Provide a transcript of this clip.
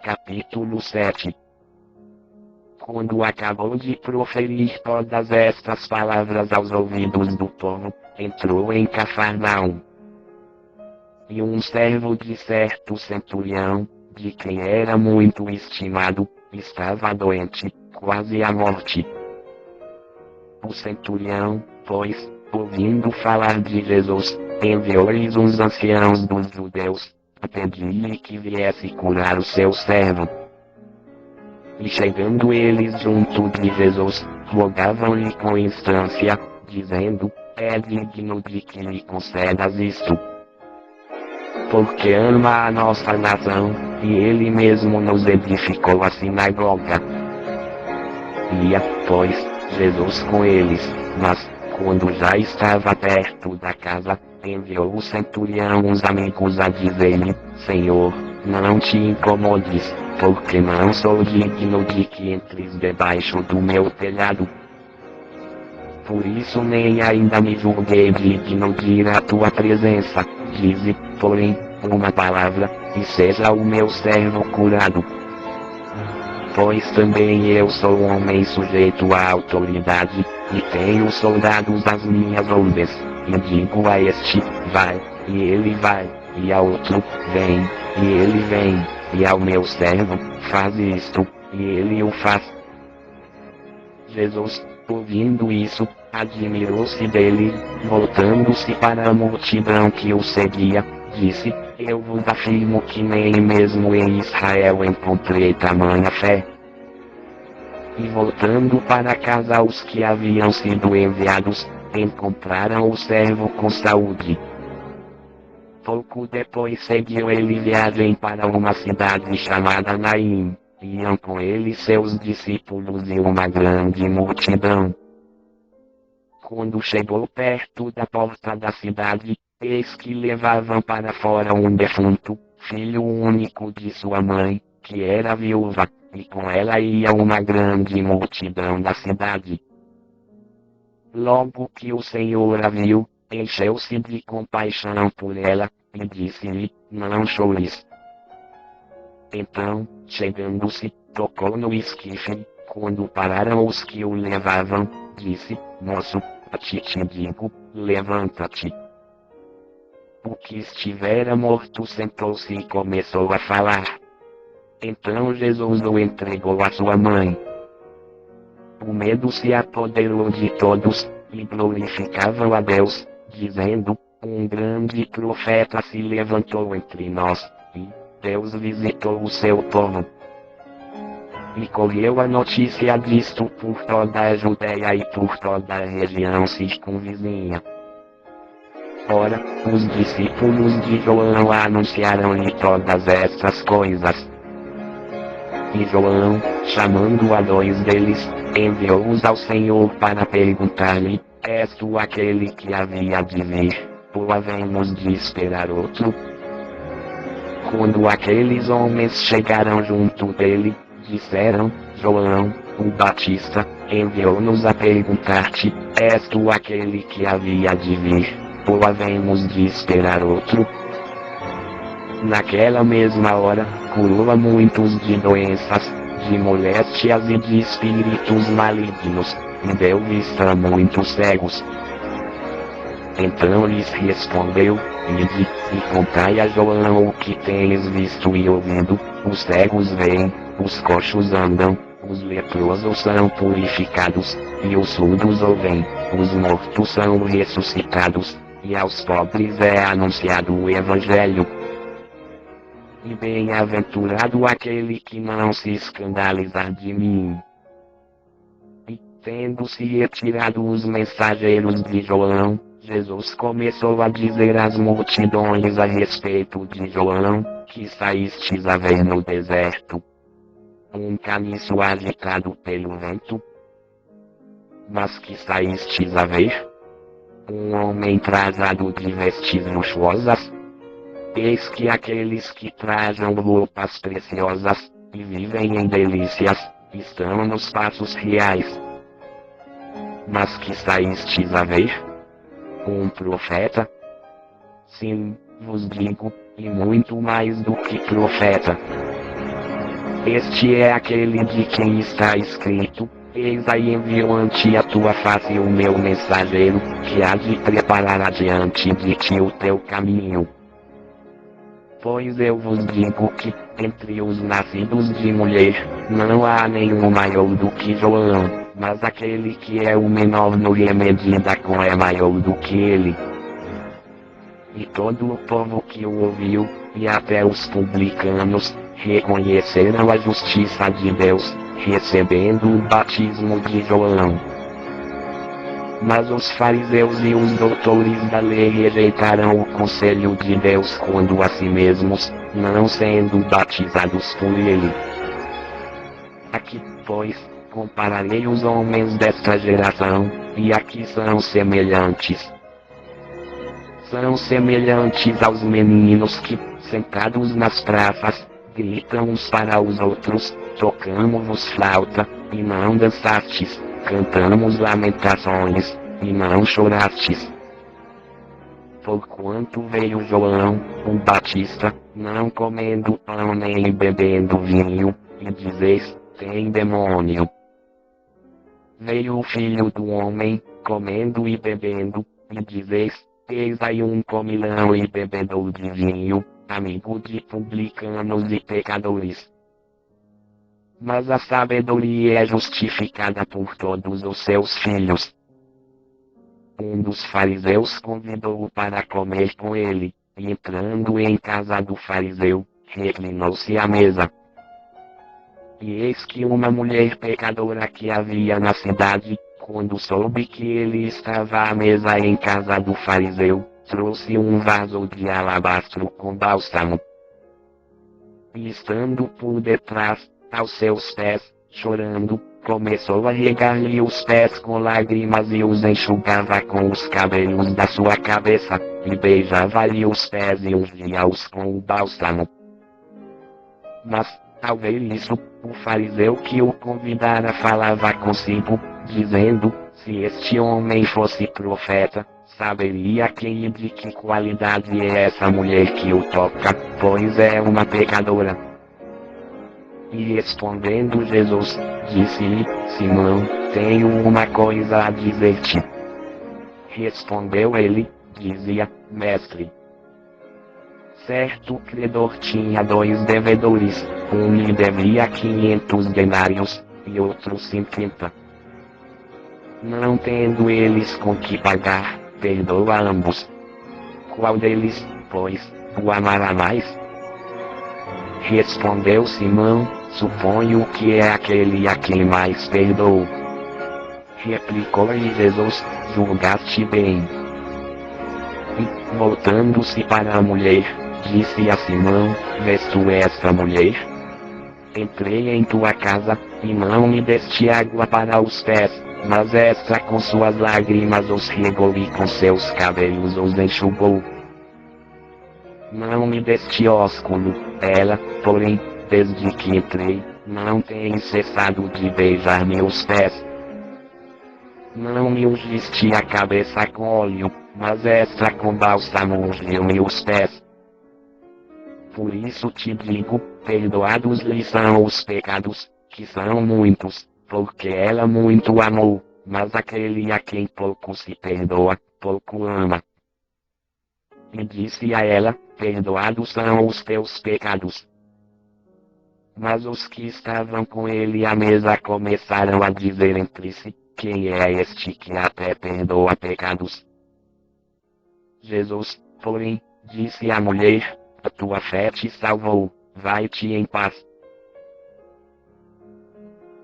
Capítulo 7. Quando acabou de proferir todas estas palavras aos ouvidos do povo, entrou em Cafarnaum. E um servo de certo centurião, de quem era muito estimado, estava doente, quase à morte. O centurião, pois, ouvindo falar de Jesus, enviou-lhes uns anciãos dos judeus, a pedir-lhe que viesse curar o seu servo. E chegando eles junto de Jesus, rogavam-lhe com instância, dizendo: é digno de que lhe concedas isto, porque ama a nossa nação, e ele mesmo nos edificou a sinagoga. Ia, pois, Jesus com eles, mas, quando já estava perto da casa, enviou o centurião uns amigos a dizer-lhe: Senhor, não te incomodes, porque não sou digno de que entres debaixo do meu telhado. Por isso nem ainda me julguei digno de ir à tua presença. Dize, porém, uma palavra, e seja o meu servo curado. Pois também eu sou homem sujeito à autoridade, e tenho soldados às minhas ordens, e digo a este: vai, e ele vai, e a outro: vem, e ele vem, e ao meu servo: faz isto, e ele o faz. Jesus, ouvindo isso, admirou-se dele, voltando-se para a multidão que o seguia, disse: eu vos afirmo que nem mesmo em Israel encontrei tamanha fé. E voltando para casa os que haviam sido enviados, encontraram o servo com saúde. Pouco depois seguiu ele viagem para uma cidade chamada Naim. Iam com ele seus discípulos e uma grande multidão. Quando chegou perto da porta da cidade, eis que levavam para fora um defunto, filho único de sua mãe, que era viúva, e com ela ia uma grande multidão da cidade. Logo que o Senhor a viu, encheu-se de compaixão por ela, e disse-lhe: não chores. Então, chegando-se, tocou no esquife. Quando pararam os que o levavam, disse: moço, a ti te digo, levanta-te. O que estivera morto sentou-se e começou a falar. Então Jesus o entregou à sua mãe. O medo se apoderou de todos, e glorificavam a Deus, dizendo: um grande profeta se levantou entre nós, e Deus visitou o seu povo. E correu a notícia disto por toda a Judeia e por toda a região circunvizinha. Ora, os discípulos de João anunciaram-lhe todas estas coisas. E João, chamando a dois deles, enviou-os ao Senhor para perguntar-lhe: és tu aquele que havia de vir, ou havemos de esperar outro? Quando aqueles homens chegaram junto dele, disseram: João, o Batista, enviou-nos a perguntar-te: és tu aquele que havia de vir, ou havemos de esperar outro? Naquela mesma hora, curou a muitos de doenças, de moléstias e de espíritos malignos, e deu vista a muitos cegos. Então lhes respondeu: ide, e contai a João o que tendes visto e ouvido: os cegos veem, os coxos andam, os leprosos são purificados, e os surdos ouvem, os mortos são ressuscitados, e aos pobres é anunciado o Evangelho. E bem-aventurado aquele que não se escandalizar de mim. E, tendo-se retirado os mensageiros de João, Jesus começou a dizer às multidões a respeito de João: que saístes a ver no deserto? Um caniço agitado pelo vento? Mas que saístes a ver? Um homem trajado de vestes luxuosas? Eis que aqueles que trajam roupas preciosas, e vivem em delícias, estão nos passos reais. Mas que saístes a ver? Um profeta? Sim, vos digo, e muito mais do que profeta. Este é aquele de quem está escrito: eis aí envio ante a tua face o meu mensageiro, que há de preparar adiante de ti o teu caminho. Pois eu vos digo que, entre os nascidos de mulher, não há nenhum maior do que João, mas aquele que é o menor no Remedida é maior do que ele. E todo o povo que o ouviu, e até os publicanos, reconheceram a justiça de Deus, recebendo o batismo de João. Mas os fariseus e os doutores da lei rejeitaram o conselho de Deus quando a si mesmos, não sendo batizados por ele. Aqui, pois, compararei os homens desta geração, e aqui são semelhantes. São semelhantes aos meninos que, sentados nas praças, gritam uns para os outros: tocamo-vos flauta, e não dançastes, cantamos lamentações, e não chorastes. Porquanto veio João, o Batista, não comendo pão nem bebendo vinho, e dizeis: tem demônio. Veio o Filho do Homem, comendo e bebendo, e dizeis: eis aí um comilão e bebedor de vinho, amigo de publicanos e pecadores. Mas a sabedoria é justificada por todos os seus filhos. Um dos fariseus convidou-o para comer com ele, e entrando em casa do fariseu, reclinou-se à mesa. E eis que uma mulher pecadora que havia na cidade, quando soube que ele estava à mesa em casa do fariseu, trouxe um vaso de alabastro com bálsamo. E estando por detrás, aos seus pés, chorando, começou a regar-lhe os pés com lágrimas e os enxugava com os cabelos da sua cabeça, e beijava-lhe os pés e ungia-os com o bálsamo. Mas, ao ver isso, o fariseu que o convidara falava consigo, dizendo: se este homem fosse profeta, saberia quem e de que qualidade é essa mulher que o toca, pois é uma pecadora. E respondendo Jesus, disse-lhe: Simão, tenho uma coisa a dizer-te. Respondeu ele, dizia: Mestre. Certo credor tinha 2 devedores, um lhe devia 500 denários, e outro 50. Não tendo eles com que pagar, perdoa a ambos. Qual deles, pois, o amará mais? Respondeu Simão: suponho que é aquele a quem mais perdoou. Replicou-lhe Jesus: julgaste bem. E, voltando-se para a mulher, disse a Simão: vês tu esta mulher? Entrei em tua casa, e não me deste água para os pés, mas esta com suas lágrimas os regou e com seus cabelos os enxugou. Não me deste ósculo, ela, porém, desde que entrei, não tem cessado de beijar meus pés. Não me ungiste a cabeça com óleo, mas esta com bálsamo ungiu meus pés. Por isso te digo, perdoados lhe são os pecados, que são muitos, porque ela muito amou, mas aquele a quem pouco se perdoa, pouco ama. E disse a ela: perdoados são os teus pecados. Mas os que estavam com ele à mesa começaram a dizer entre si: quem é este que até perdoa pecados? Jesus, porém, disse à mulher: a tua fé te salvou, vai-te em paz.